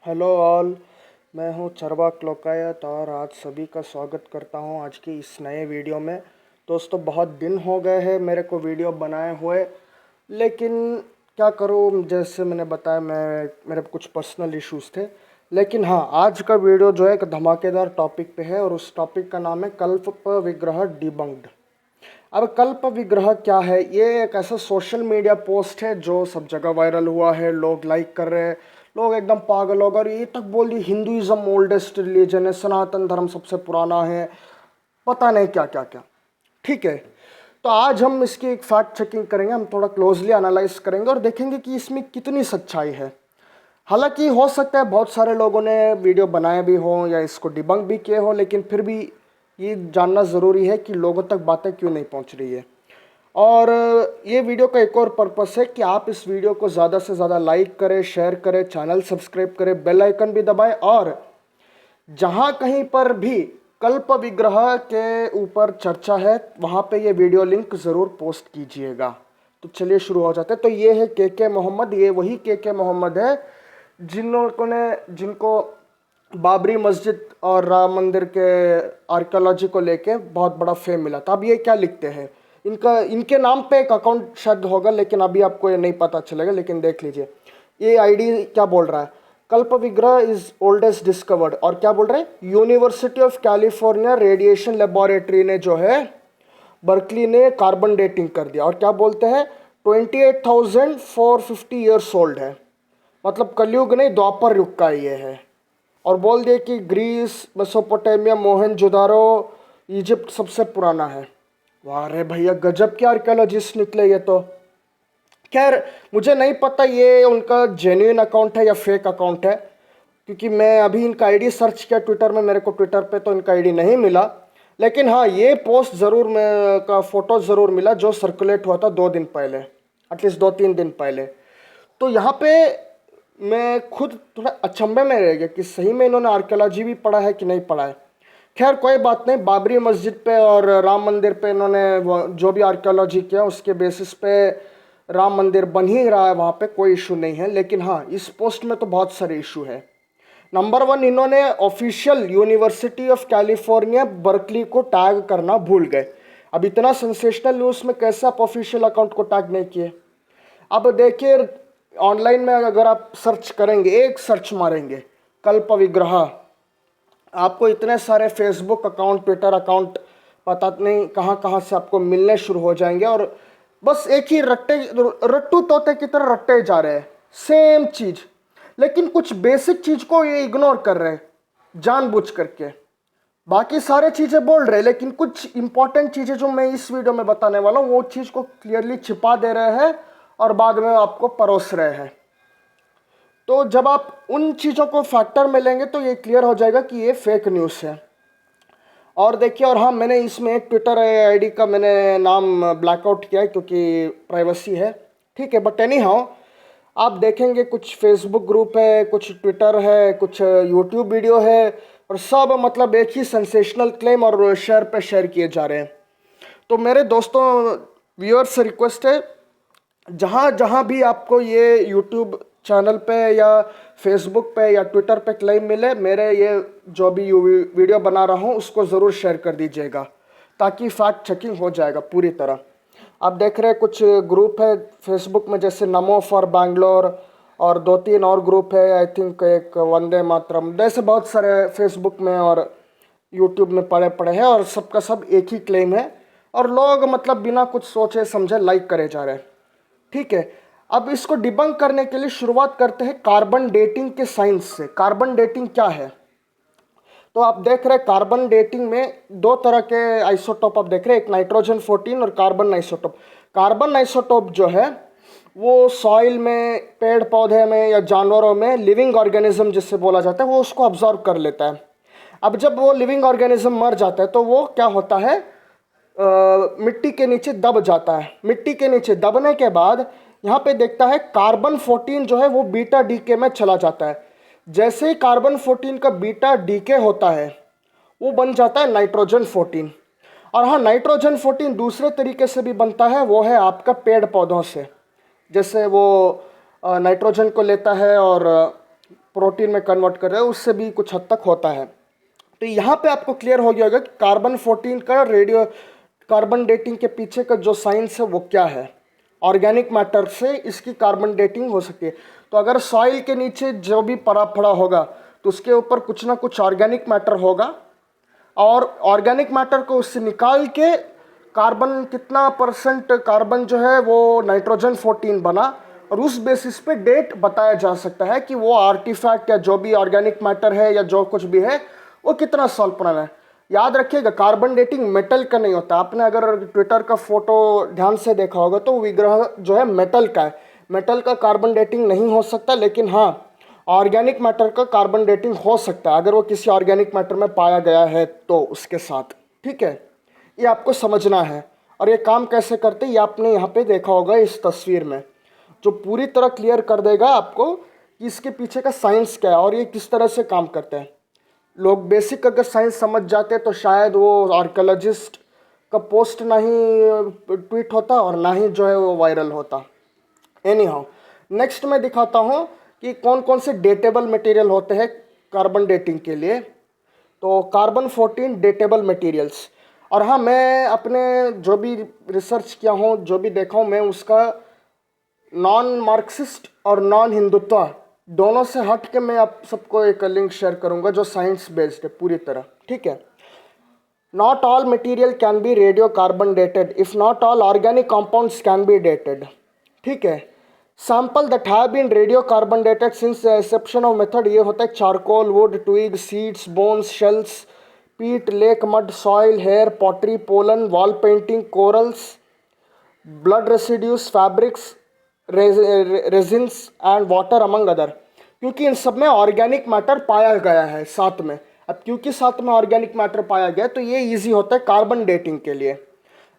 Hello all. मैं हूं चरवाक लोकायत और आज सभी का स्वागत करता हूं आज की इस नए वीडियो में। दोस्तों, बहुत दिन हो गए हैं मेरे को वीडियो बनाए हुए, लेकिन क्या करूं, जैसे मैंने बताया मेरे कुछ पर्सनल इश्यूज थे। लेकिन हाँ, आज का वीडियो जो है एक धमाकेदार टॉपिक पे है और उस टॉपिक का नाम है कल्प विग्रह डिबंक्ड। अब कल्प विग्रह क्या है? ये एक ऐसा सोशल मीडिया पोस्ट है जो सब जगह वायरल हुआ है, लोग लाइक कर रहे हैं, लोग एकदम पागल हो गए और ये तक बोल दी हिंदुइज्म ओल्डेस्ट रिलीजन है, सनातन धर्म सबसे पुराना है, पता नहीं क्या क्या क्या। ठीक है, तो आज हम इसकी एक फैक्ट चेकिंग करेंगे, हम थोड़ा क्लोजली एनालाइज करेंगे और देखेंगे कि इसमें कितनी सच्चाई है। हालांकि हो सकता है बहुत सारे लोगों ने वीडियो बनाए भी हों या इसको डिबंक भी किए हो, लेकिन फिर भी ये जानना ज़रूरी है कि लोगों तक बातें क्यों नहीं पहुंच रही है। और ये वीडियो का एक और पर्पस है कि आप इस वीडियो को ज़्यादा से ज़्यादा लाइक करें, शेयर करें, चैनल सब्सक्राइब करें, बेल आइकन भी दबाएं और जहां कहीं पर भी कल्प विग्रह के ऊपर चर्चा है वहां पे ये वीडियो लिंक ज़रूर पोस्ट कीजिएगा। तो चलिए शुरू हो जाते हैं। तो ये है के मोहम्मद। ये वही के मोहम्मद है जिनको बाबरी मस्जिद और राम मंदिर के आर्कियोलॉजी को लेके बहुत बड़ा फेम मिला था। अब ये क्या लिखते हैं, इनके नाम पे एक अकाउंट शायद होगा, लेकिन अभी आपको ये नहीं पता चलेगा, लेकिन देख लीजिए ये आईडी क्या बोल रहा है। कल्प विग्रह इज ओल्डेस्ट डिस्कवर्ड, और क्या बोल रहे हैं, university of California radiation laboratory ने जो है बर्कली ने कार्बन डेटिंग कर दिया और क्या बोलते हैं 28,450 ईयर्स ओल्ड है। मतलब कलयुग नहीं, द्वापर युग का ये है। और बोल दिए कि ग्रीस, मेसोपोटामिया, मोहनजोदारो, इजिप्ट सबसे पुराना है। वाह रे भैया, गजब के आर्कियोलॉजिस्ट निकले ये तो। खैर, मुझे नहीं पता ये उनका जेन्युइन अकाउंट है या फेक अकाउंट है, क्योंकि मैं अभी इनका आईडी सर्च किया ट्विटर में, मेरे को ट्विटर पे तो इनका आईडी नहीं मिला। लेकिन हाँ, ये पोस्ट ज़रूर का फोटो ज़रूर मिला जो सर्कुलेट हुआ था 2 दिन पहले, एटलीस्ट 2-3 दिन पहले। तो यहाँ पे मैं खुद थोड़ा अचंभे में रह गया कि सही में इन्होंने आर्कियोलॉजी भी पढ़ा है कि नहीं पढ़ा है। खैर कोई बात नहीं, बाबरी मस्जिद पे और राम मंदिर पे इन्होंने जो भी आर्कियोलॉजी किया उसके बेसिस पे राम मंदिर बन ही रहा है, वहाँ पे कोई इशू नहीं है। लेकिन हाँ, इस पोस्ट में तो बहुत सारे इशू है। नंबर 1, इन्होंने official university of California Berkeley को टैग करना भूल गए। अब इतना सेंसेशनल न्यूज़ में कैसे आप ऑफिशियल अकाउंट को टैग नहीं किए? अब देखिए, ऑनलाइन में अगर आप सर्च करेंगे, एक सर्च मारेंगे कल्प विग्रह, आपको इतने सारे फेसबुक अकाउंट, ट्विटर अकाउंट, पता नहीं कहाँ कहाँ से आपको मिलने शुरू हो जाएंगे और बस एक ही रट्टू तोते की तरह रट्टे जा रहे हैं, सेम चीज़। लेकिन कुछ बेसिक चीज़ को ये इग्नोर कर रहे हैं जानबूझ करके। बाकी सारे चीज़ें बोल रहे हैं, लेकिन कुछ इंपॉर्टेंट चीज़ें जो मैं इस वीडियो में बताने वाला हूँ वो चीज़ को क्लियरली छिपा दे रहे हैं और बाद में आपको परोस रहे हैं। तो जब आप उन चीज़ों को फैक्टर में लेंगे तो ये क्लियर हो जाएगा कि ये फेक न्यूज़ है। और देखिए, और हाँ, मैंने इसमें ट्विटर आईडी का मैंने नाम ब्लैकआउट किया है क्योंकि प्राइवेसी है, ठीक है। बट एनी हाउ, आप देखेंगे कुछ फेसबुक ग्रुप है, कुछ ट्विटर है, कुछ यूट्यूब वीडियो है, और सब मतलब एक ही सेंसेशनल क्लेम और शेयर पे शेयर किए जा रहे हैं। तो मेरे दोस्तों, व्यूअर्स से रिक्वेस्ट है, जहाँ जहाँ भी आपको ये यूट्यूब चैनल पे या फेसबुक पे या ट्विटर पे क्लेम मिले, मेरे ये जो भी वीडियो बना रहा हूँ उसको ज़रूर शेयर कर दीजिएगा, ताकि फैक्ट चेकिंग हो जाएगा पूरी तरह। आप देख रहे हैं कुछ ग्रुप है फेसबुक में, जैसे नमो फॉर बैंगलोर, और 2-3 और ग्रुप है, आई थिंक एक वंदे मातरम, जैसे बहुत सारे फेसबुक में और यूट्यूब में पड़े पड़े हैं, और सबका सब एक ही क्लेम है और लोग मतलब बिना कुछ सोचे समझे लाइक करे जा रहे हैं, ठीक है। अब इसको डिबंक करने के लिए शुरुआत करते हैं कार्बन डेटिंग के साइंस से। कार्बन डेटिंग क्या है? तो आप देख रहे हैं कार्बन डेटिंग में 2 तरह के आइसोटोप आप देख रहे हैं, एक नाइट्रोजन 14 और कार्बन आइसोटोप। कार्बन आइसोटोप जो है वो सॉइल में, पेड़ पौधे में या जानवरों में लिविंग ऑर्गेनिज्म जिससे बोला जाता है, वो उसको ऑब्जर्व कर लेता है। अब जब वो लिविंग ऑर्गेनिज्म मर जाता है तो वो क्या होता है, मिट्टी के नीचे दब जाता है। मिट्टी के नीचे दबने के बाद यहाँ पे देखता है कार्बन 14 जो है वो बीटा डीके में चला जाता है। जैसे ही कार्बन 14 का बीटा डीके होता है वो बन जाता है नाइट्रोजन 14। और हाँ, नाइट्रोजन 14 दूसरे तरीके से भी बनता है, वो है आपका पेड़ पौधों से। जैसे वो नाइट्रोजन को लेता है और प्रोटीन में कन्वर्ट कर रहे हैं, उससे भी कुछ हद तक होता है। तो यहाँ पे आपको क्लियर हो गया होगा कि कार्बन 14 का रेडियो कार्बन डेटिंग के पीछे का जो साइंस है वो क्या है। ऑर्गेनिक मैटर से इसकी कार्बन डेटिंग हो सकती है। तो अगर सॉइल के नीचे जो भी पड़ा पड़ा होगा तो उसके ऊपर कुछ ना कुछ ऑर्गेनिक मैटर होगा, और ऑर्गेनिक मैटर को उससे निकाल के कार्बन कितना परसेंट कार्बन जो है वो नाइट्रोजन 14 बना, और उस बेसिस पे डेट बताया जा सकता है कि वो आर्टिफैक्ट या जो भी ऑर्गेनिक मैटर है या जो कुछ भी है वो कितना साल पुराना है। याद रखिएगा, कार्बन डेटिंग मेटल का नहीं होता। आपने अगर ट्विटर का फोटो ध्यान से देखा होगा तो विग्रह जो है मेटल का है। मेटल का कार्बन डेटिंग नहीं हो सकता, लेकिन हाँ ऑर्गेनिक मैटर का कार्बन डेटिंग हो सकता है अगर वो किसी ऑर्गेनिक मैटर में पाया गया है तो उसके साथ। ठीक है, ये आपको समझना है। और ये काम कैसे करते हैं ये आपने यहाँ पे देखा होगा इस तस्वीर में, जो पूरी तरह क्लियर कर देगा आपको कि इसके पीछे का साइंस क्या है और ये किस तरह से काम करते हैं। लोग बेसिक अगर साइंस समझ जाते तो शायद वो आर्कियोलॉजिस्ट का पोस्ट ना ही ट्वीट होता और ना ही जो है वो वायरल होता। एनी हाउ, नेक्स्ट मैं दिखाता हूँ कि कौन कौन से डेटेबल मटेरियल होते हैं कार्बन डेटिंग के लिए। तो कार्बन 14 डेटेबल मटेरियल्स। और हाँ, मैं अपने जो भी रिसर्च किया हूँ, जो भी देखा हूँ, मैं उसका नॉन मार्क्सिस्ट और नॉन हिंदुत्व दोनों से हट के मैं आप सबको एक लिंक शेयर करूँगा जो साइंस बेस्ड है पूरी तरह। ठीक है, not all material can be radio carbon dated if not all organic compounds can be dated. ठीक है, sample that have been radio carbon dated since exception of method ये होता है charcoal, wood, twig, seeds, bones, shells, peat, lake mud, soil, hair, pottery, pollen, wall painting, corals, blood residues, fabrics, resins and water among other. क्योंकि इन सब में organic matter पाया गया है साथ में। अब क्योंकि साथ में ऑर्गेनिक मैटर पाया गया तो ये इजी होता है कार्बन डेटिंग के लिए।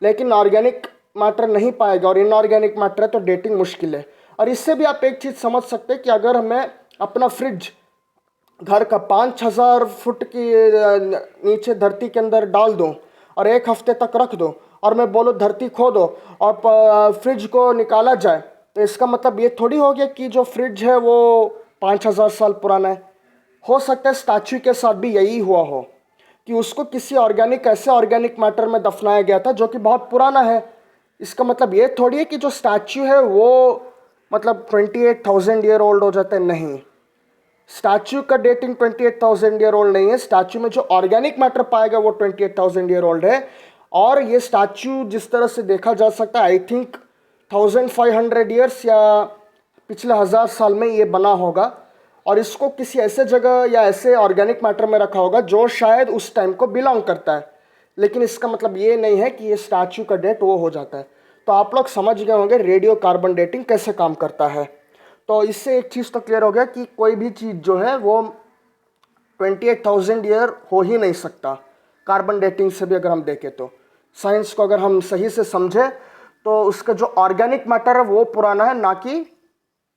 लेकिन ऑर्गेनिक मैटर नहीं पाएगा और इनऑर्गेनिक मैटर है तो डेटिंग मुश्किल है। और इससे भी आप एक चीज़ समझ सकते हैं कि अगर हमें अपना फ्रिज घर का 5,000 फुट की नीचे धरती के अंदर डाल दूं और एक हफ्ते तक रख दो और मैं बोलूँ धरती खोदो और फ्रिज को निकाला जाए, तो इसका मतलब ये थोड़ी हो गया कि जो फ्रिज है वो 5,000 साल पुराना है। हो सकता है स्टैचू के साथ भी यही हुआ हो कि उसको किसी ऐसे ऑर्गेनिक मैटर में दफनाया गया था जो कि बहुत पुराना है। इसका मतलब ये थोड़ी है कि जो स्टैचू है वो मतलब 28,000 ईयर ओल्ड हो जाता है। नहीं, स्टैचू का डेटिंग 28,000 ईयर ओल्ड नहीं है। स्टैचू में जो ऑर्गेनिक मैटर पाएगा वो 28,000 ईयर ओल्ड है। और ये स्टैचू जिस तरह से देखा जा सकता है, आई थिंक 1500 ईयर्स या पिछले 1000 साल में ये बना होगा। और इसको किसी ऐसे जगह या ऐसे ऑर्गेनिक मैटर में रखा होगा जो शायद उस टाइम को बिलोंग करता है। लेकिन इसका मतलब ये नहीं है कि ये स्टैचू का डेट वो हो जाता है। तो आप लोग समझ गए होंगे रेडियो कार्बन डेटिंग कैसे काम करता है। तो इससे एक चीज़ तो क्लियर हो गया कि कोई भी चीज़ जो है वो 28,000 ईयर हो ही नहीं सकता कार्बन डेटिंग से भी। अगर हम देखें तो साइंस को अगर हम सही से समझें तो उसका जो ऑर्गेनिक मैटर है वो पुराना है, ना कि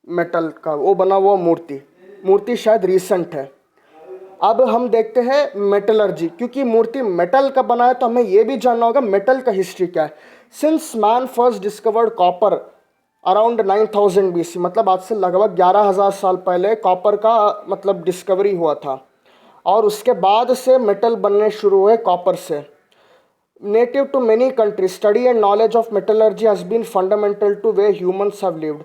मेटल का वो बना हुआ मूर्ति शायद रिसेंट है। अब हम देखते हैं मेटलर्जी, क्योंकि मूर्ति मेटल का बना है तो हमें ये भी जानना होगा मेटल का हिस्ट्री क्या है। Since man first discovered copper around 9000 BC, मतलब आज से लगभग 11,000 साल पहले कॉपर का मतलब डिस्कवरी हुआ था। और उसके बाद से मेटल बनने शुरू हुए कॉपर से। Native to many countries, study and knowledge of metallurgy has been fundamental to way humans have lived.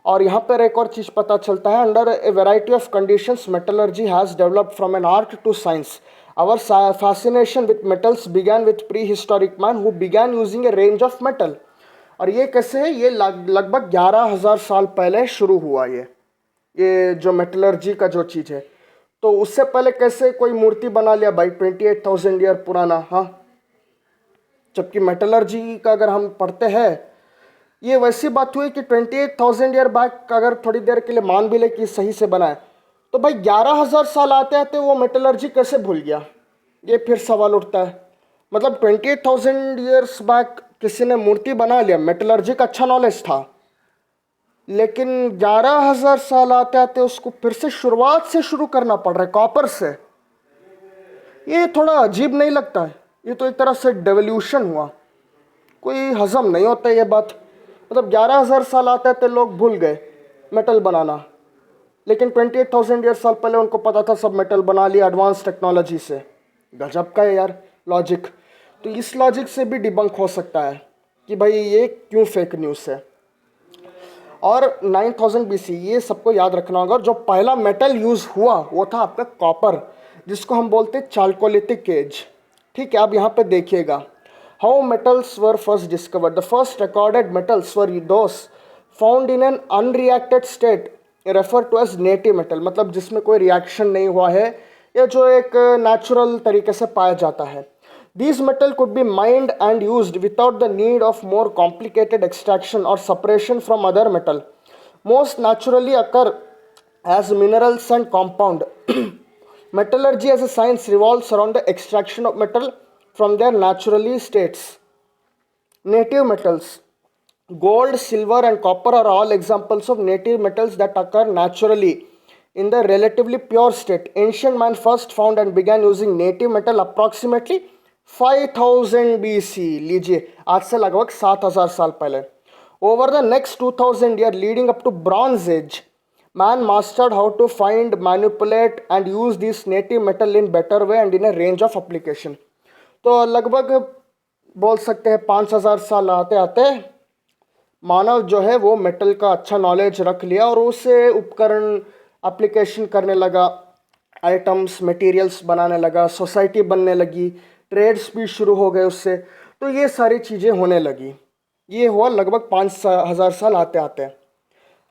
और यहाँ पर एक और चीज़ पता चलता है, under a variety of conditions metallurgy has developed from an art to science. Our fascination with metals began with prehistoric man who began using a range of metal. और ये कैसे है, ये लगभग 11,000 साल पहले शुरू हुआ ये जो मेटलर्जी का जो चीज़ है। तो उससे पहले कैसे कोई मूर्ति बना लिया भाई 28,000 ईयर पुराना। हाँ, जबकि मेटलर्जी का अगर हम पढ़ते हैं ये वैसी बात हुई कि 28,000 ईयर बैक अगर थोड़ी देर के लिए मान भी ले कि सही से बना है, तो भाई 11,000 साल आते आते वो मेटलर्जी कैसे भूल गया, ये फिर सवाल उठता है। मतलब 28,000 ईयर्स बैक किसी ने मूर्ति बना लिया, मेटलर्जी का अच्छा नॉलेज था, लेकिन 11,000 साल आते आते उसको फिर से शुरुआत से शुरू करना पड़ रहा है कॉपर से। ये थोड़ा अजीब नहीं लगता है? ये तो एक तरह से डेवोल्यूशन हुआ, कोई हजम नहीं होता ये बात। मतलब 11,000 साल आते आते लोग भूल गए मेटल बनाना, लेकिन 28,000 ईयर साल पहले उनको पता था सब मेटल बना लिया एडवांस टेक्नोलॉजी से। गजब का है यार लॉजिक। तो इस लॉजिक से भी डिबंक हो सकता है कि भाई ये क्यों फेक न्यूज़ है। और 9000 BC ये सबको याद रखना होगा। और जो पहला मेटल यूज़ हुआ वो था आपका कॉपर, जिसको हम बोलते हैं चाल्कोलिथिक एज। ठीक है, अब यहाँ पे देखिएगा how metals were first discovered. The first recorded metals were those found in an unreacted state refer to as native metal, मतलब जिसमें कोई रिएक्शन नहीं हुआ है या जो एक नेचुरल तरीके से पाया जाता है। These metal could be mined and used without the need of more complicated extraction or separation from other metal. Most naturally occur as minerals and compound. Metallurgy as a science revolves around the extraction of metal from their naturally states. Native metals. Gold, silver and copper are all examples of native metals that occur naturally in the relatively pure state. Ancient man first found and began using native metal approximately 5000 BC, लीजिए आज से लगभग 7000 साल पहले। Over the next 2000 year leading up to bronze age, man mastered how to find, manipulate and use this native metal in better way and in a range of application. तो लगभग बोल सकते हैं 5000 साल आते आते मानव जो है वो मेटल का अच्छा नॉलेज रख लिया और उससे उपकरण एप्लीकेशन करने लगा, आइटम्स मटेरियल्स बनाने लगा, सोसाइटी बनने लगी, ट्रेड्स भी शुरू हो गए उससे। तो ये सारी चीज़ें होने लगी। ये हुआ लगभग 5000 साल आते आते।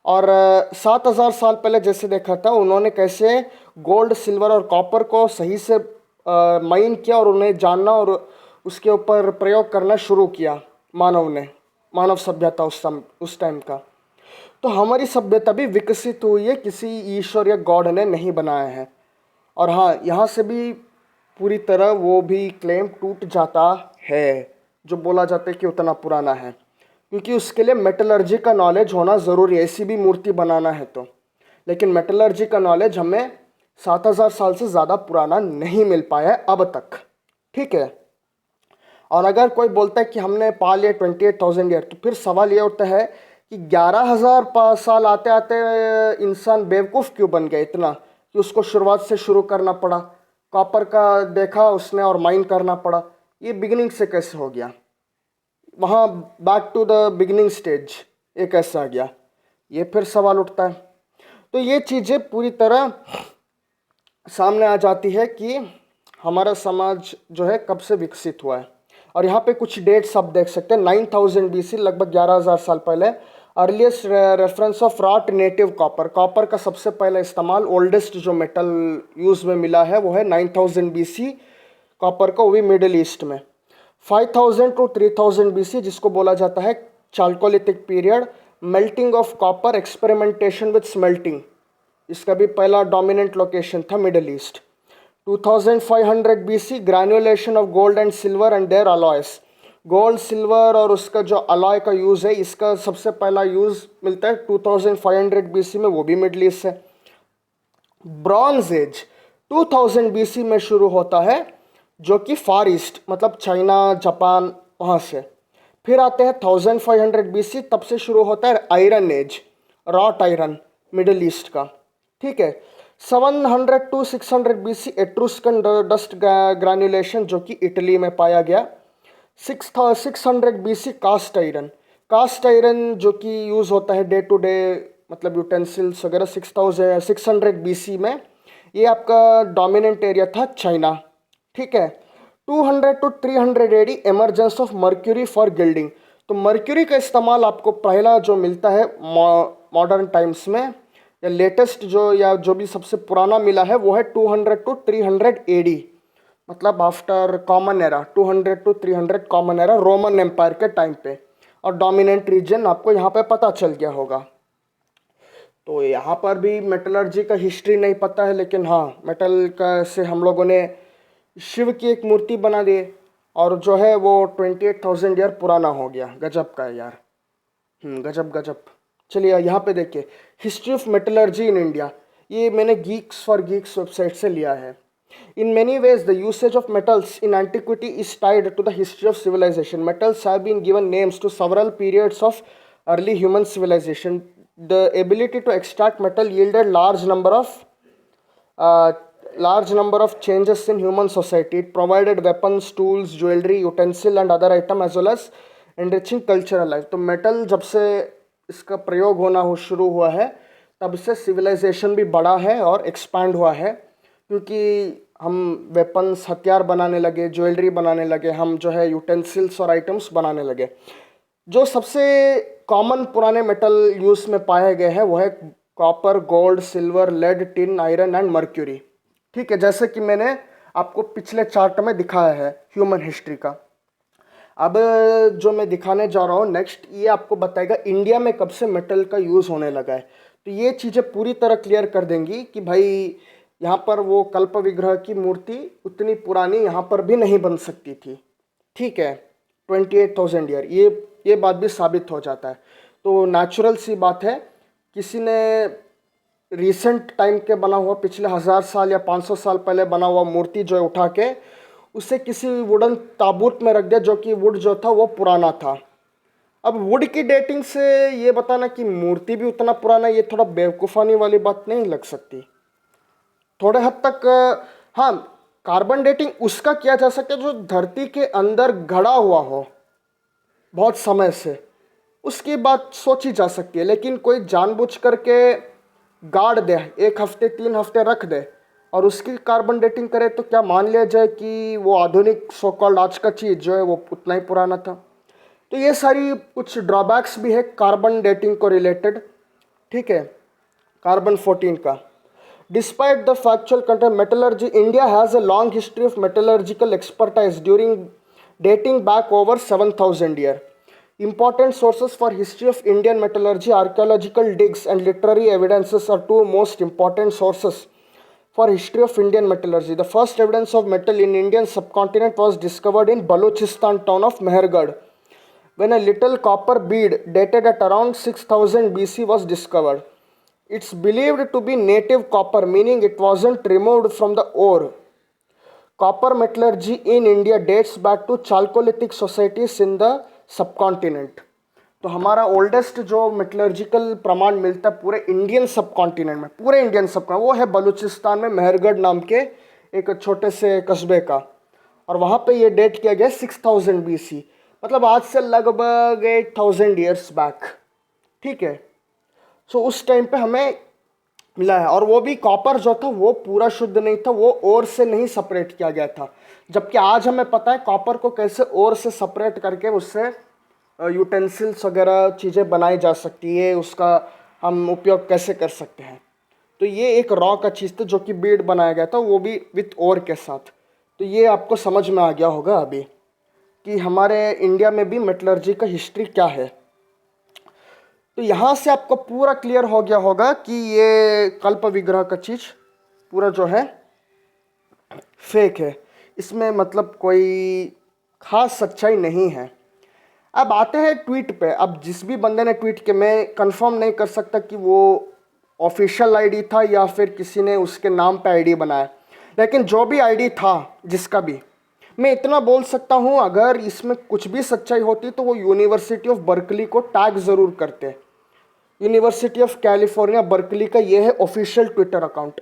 और 7000 साल पहले जैसे देखा था उन्होंने कैसे गोल्ड, सिल्वर और कॉपर को सही से माइन किया और उन्हें जानना और उसके ऊपर प्रयोग करना शुरू किया मानव सभ्यता उस टाइम का। तो हमारी सभ्यता भी विकसित हुई है, किसी ईश्वर या गॉड ने नहीं बनाया है। और हाँ, यहाँ से भी पूरी तरह वो भी क्लेम टूट जाता है जो बोला जाता है कि उतना पुराना है, क्योंकि उसके लिए मेटलर्जी का नॉलेज होना ज़रूरी है, ऐसी भी मूर्ति बनाना है तो। लेकिन मेटलर्जी का नॉलेज हमें 7000 साल से ज़्यादा पुराना नहीं मिल पाया है अब तक। ठीक है, और अगर कोई बोलता है कि हमने पा लिया 28,000 ईयर, तो फिर सवाल ये उठता है कि 11,000 साल आते आते इंसान बेवकूफ़ क्यों बन गया इतना कि उसको शुरुआत से शुरू करना पड़ा। कॉपर का देखा उसने और माइन करना पड़ा, ये बिगिनिंग से कैसे हो गया, वहाँ back to the beginning stage ये कैसे आ गया, ये फिर सवाल उठता है। तो ये चीज़ें पूरी तरह सामने आ जाती है कि हमारा समाज जो है कब से विकसित हुआ है। और यहाँ पे कुछ डेट्स आप देख सकते हैं। 9000 BC लगभग 11,000 साल पहले earliest reference of wrought native copper, copper का सबसे पहला इस्तेमाल ओल्डेस्ट जो मेटल यूज़ में मिला है वो है 9000 BC कॉपर का, वो भी मिडिल ईस्ट में। 5000 to 3000 BC जिसको बोला जाता है chalcolithic period, melting of copper, experimentation with smelting, इसका भी पहला डोमिनेंट लोकेशन था Middle East. 2500 BC granulation of gold and silver and their alloys, gold silver और उसका जो अलॉय का यूज़ है इसका सबसे पहला यूज़ मिलता है 2500 BC में, वो भी मिडल ईस्ट से। ब्रॉन्ज एज 2000 BC में शुरू होता है जो कि फार ईस्ट मतलब चाइना, जापान वहाँ से। फिर आते हैं 1500 BC, तब से शुरू होता है Iron Age, wrought iron Middle East का। ठीक है, 700 to 600 BC Etruscan dust granulation जो कि इटली में पाया गया। 600 BC cast iron, cast iron जो कि यूज़ होता है डे टू डे मतलब यूटेंसिल्स वगैरह। 600 BC में ये आपका डोमिनेंट एरिया था चाइना। ठीक है, 200 to 300 AD emergence of mercury for gilding, तो मर्क्यूरी का इस्तेमाल आपको पहला जो मिलता है मॉडर्न टाइम्स में या लेटेस्ट जो भी सबसे पुराना मिला है वो है 200 to 300 AD, मतलब after common era, 200 to 300 common era Roman Empire के टाइम पे। और डोमिनेंट रीजन आपको यहाँ पे पता चल गया होगा। तो यहाँ पर भी मेटलर्जी का हिस्ट्री नहीं पता है, लेकिन हाँ मेटल का से हम लोगों ने शिव की एक मूर्ति बना दी और जो है वो 28,000 ईयर पुराना हो गया। गजब का है यार, गजब गजब। चलिए यहाँ पे देखिए history of metallurgy in India, ये मैंने गीक्स फॉर गीक्स वेबसाइट से लिया है। In many ways, the usage of metals in antiquity is tied to the history of civilization. Metals have been given names to several periods of early human civilization. the ability to extract metal yielded large number of changes in human society. It provided weapons, tools, jewelry, utensil and other item as well as enriching cultural life. तो metal जब से इसका प्रयोग होना हो शुरू हुआ है तब से सिविलाइजेशन भी बढ़ा है और एक्सपैंड हुआ है, क्योंकि हम वेपन्स हथियार बनाने लगे, ज्वेलरी बनाने लगे, हम जो है यूटेंसिल्स और आइटम्स बनाने लगे। जो सबसे कॉमन पुराने मेटल यूज़ में पाए गए हैं वो है copper, gold, silver, lead, tin, iron and mercury. ठीक है, जैसे कि मैंने आपको पिछले चार्ट में दिखाया है ह्यूमन हिस्ट्री का। अब जो मैं दिखाने जा रहा हूँ नेक्स्ट, ये आपको बताएगा इंडिया में कब से मेटल का यूज़ होने लगा है। तो ये चीज़ें पूरी तरह क्लियर कर देंगी कि भाई यहाँ पर वो कल्प विग्रह की मूर्ति उतनी पुरानी यहाँ पर भी नहीं बन सकती थी। ठीक है, 28,000 ईयर, ये बात भी साबित हो जाता है। तो नेचुरल सी बात है, किसी ने रिसेंट टाइम के बना हुआ पिछले 1000 साल या 500 साल पहले बना हुआ मूर्ति जो है उठा के उसे किसी वुडन ताबूत में रख दिया, जो कि वुड जो था वो पुराना था। अब वुड की डेटिंग से ये बताना कि मूर्ति भी उतना पुराना, ये थोड़ा बेवकूफ़ानी वाली बात नहीं लग सकती? थोड़े हद तक हाँ, कार्बन डेटिंग उसका किया जा सकता है जो धरती के अंदर गड़ा हुआ हो बहुत समय से, उसकी बात सोची जा सकती है। लेकिन कोई जानबूझ करके गाड़ दे, 1 हफ्ते 3 हफ्ते रख दे और उसकी कार्बन डेटिंग करे, तो क्या मान लिया जाए कि वो आधुनिक सो कॉल्ड आज का चीज़ जो है वो उतना ही पुराना था? तो ये सारी कुछ ड्रॉबैक्स भी है कार्बन डेटिंग को रिलेटेड। ठीक है, कार्बन 14 का। Despite the factual content, metallurgy, India has a long history of metallurgical expertise dating back over 7,000 years. Important sources for history of Indian metallurgy, archaeological digs and literary evidences are two most important sources for history of Indian metallurgy. The first evidence of metal in Indian subcontinent was discovered in Balochistan town of Mehergarh, when a little copper bead dated at around 6000 BC was discovered. It's believed to be native copper, meaning it wasn't removed from the ore. Copper metallurgy in India dates back to Chalcolithic societies in the subcontinent. तो हमारा oldest जो metallurgical प्रमाण मिलता है पूरे Indian subcontinent में, पूरे Indian subcontinent, वो है बलूचिस्तान में मेहरगढ़ नाम के एक छोटे से कस्बे का, और वहाँ पे ये डेट किया गया 6000 BC, मतलब आज से लगभग 8000 ईयर्स बैक। ठीक है, सो उस टाइम पे हमें मिला है, और वो भी कॉपर जो था वो पूरा शुद्ध नहीं था, वो ओर से नहीं सेपरेट किया गया था। जबकि आज हमें पता है कॉपर को कैसे ओर से सेपरेट करके उससे यूटेंसिल्स वगैरह चीज़ें बनाई जा सकती है, उसका हम उपयोग कैसे कर सकते हैं। तो ये एक रॉ का चीज़ था जो कि बीड बनाया गया था, वो भी विथ ओर के साथ। तो ये आपको समझ में आ गया होगा अभी कि हमारे इंडिया में भी मेटलर्जी का हिस्ट्री क्या है। तो यहाँ से आपको पूरा क्लियर हो गया होगा कि ये कल्प विग्रह का चीज़ पूरा जो है फेक है, इसमें मतलब कोई खास सच्चाई नहीं है। अब आते हैं ट्वीट पे। अब जिस भी बंदे ने ट्वीट किया, मैं कंफर्म नहीं कर सकता कि वो ऑफिशियल आईडी था या फिर किसी ने उसके नाम पे आईडी बनाया, लेकिन जो भी आईडी था जिसका भी, मैं इतना बोल सकता हूँ अगर इसमें कुछ भी सच्चाई होती तो वो यूनिवर्सिटी ऑफ बर्कली को टैग ज़रूर करते। यूनिवर्सिटी ऑफ कैलिफोर्निया बर्कली का ये है ऑफिशियल ट्विटर अकाउंट,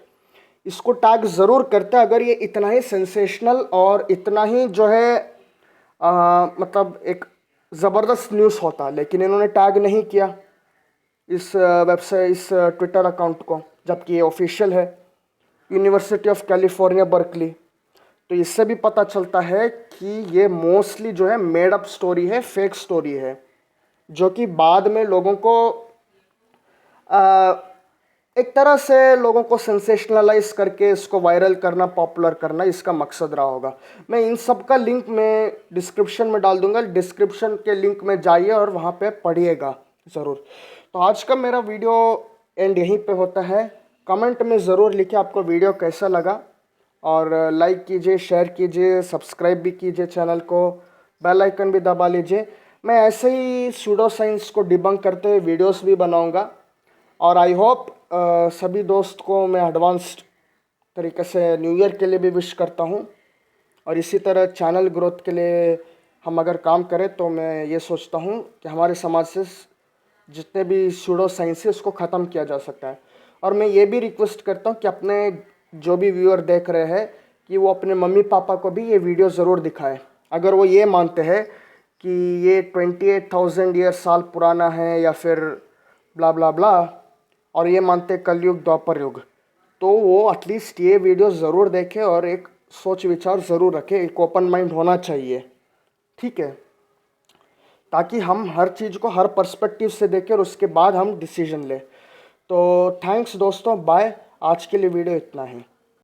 इसको टैग ज़रूर करते अगर ये इतना ही सेंसेशनल और इतना ही जो है मतलब एक ज़बरदस्त न्यूज़ होता। लेकिन इन्होंने टैग नहीं किया इस वेबसाइट, इस ट्विटर अकाउंट को, जबकि ये ऑफिशियल है यूनिवर्सिटी ऑफ कैलिफोर्निया बर्कली। तो इससे भी पता चलता है कि ये मोस्टली जो है मेड अप स्टोरी है, फेक स्टोरी है, जो कि बाद में लोगों को एक तरह से लोगों को सेंसेशनलाइज करके इसको वायरल करना, पॉपुलर करना इसका मकसद रहा होगा। मैं इन सब का लिंक मैं डिस्क्रिप्शन में डाल दूंगा, डिस्क्रिप्शन के लिंक में जाइए और वहाँ पे पढ़िएगा ज़रूर। तो आज का मेरा वीडियो एंड यहीं पे होता है। कमेंट में ज़रूर लिखिए आपको वीडियो कैसा लगा, और लाइक कीजिए, शेयर कीजिए, सब्सक्राइब भी कीजिए चैनल को, बेल आइकन भी दबा लीजिए। मैं ऐसे ही सूडो साइंस को डिबंक करते हुए वीडियोस भी बनाऊंगा, और आई होप सभी दोस्त को मैं एडवांस तरीके से न्यू ईयर के लिए भी विश करता हूं। और इसी तरह चैनल ग्रोथ के लिए हम अगर काम करें तो मैं ये सोचता हूं कि हमारे समाज से जितने भी सूडो साइंस है उसको ख़त्म किया जा सकता है। और मैं ये भी रिक्वेस्ट करता हूँ कि अपने जो भी व्यूअर देख रहे हैं कि वो अपने मम्मी पापा को भी ये वीडियो ज़रूर दिखाएं। अगर वो ये मानते हैं कि ये 28,000 ईयर साल पुराना है या फिर ब्ला ब्ला ब्ला, और ये मानते कलयुग द्वापर युग, तो वो एटलीस्ट ये वीडियो ज़रूर देखें और एक सोच विचार ज़रूर रखें, एक ओपन माइंड होना चाहिए, ठीक है, ताकि हम हर चीज़ को हर पर्सपेक्टिव से देखें और उसके बाद हम डिसीजन लें। तो थैंक्स दोस्तों, बाय। आज के लिए वीडियो इतना ही।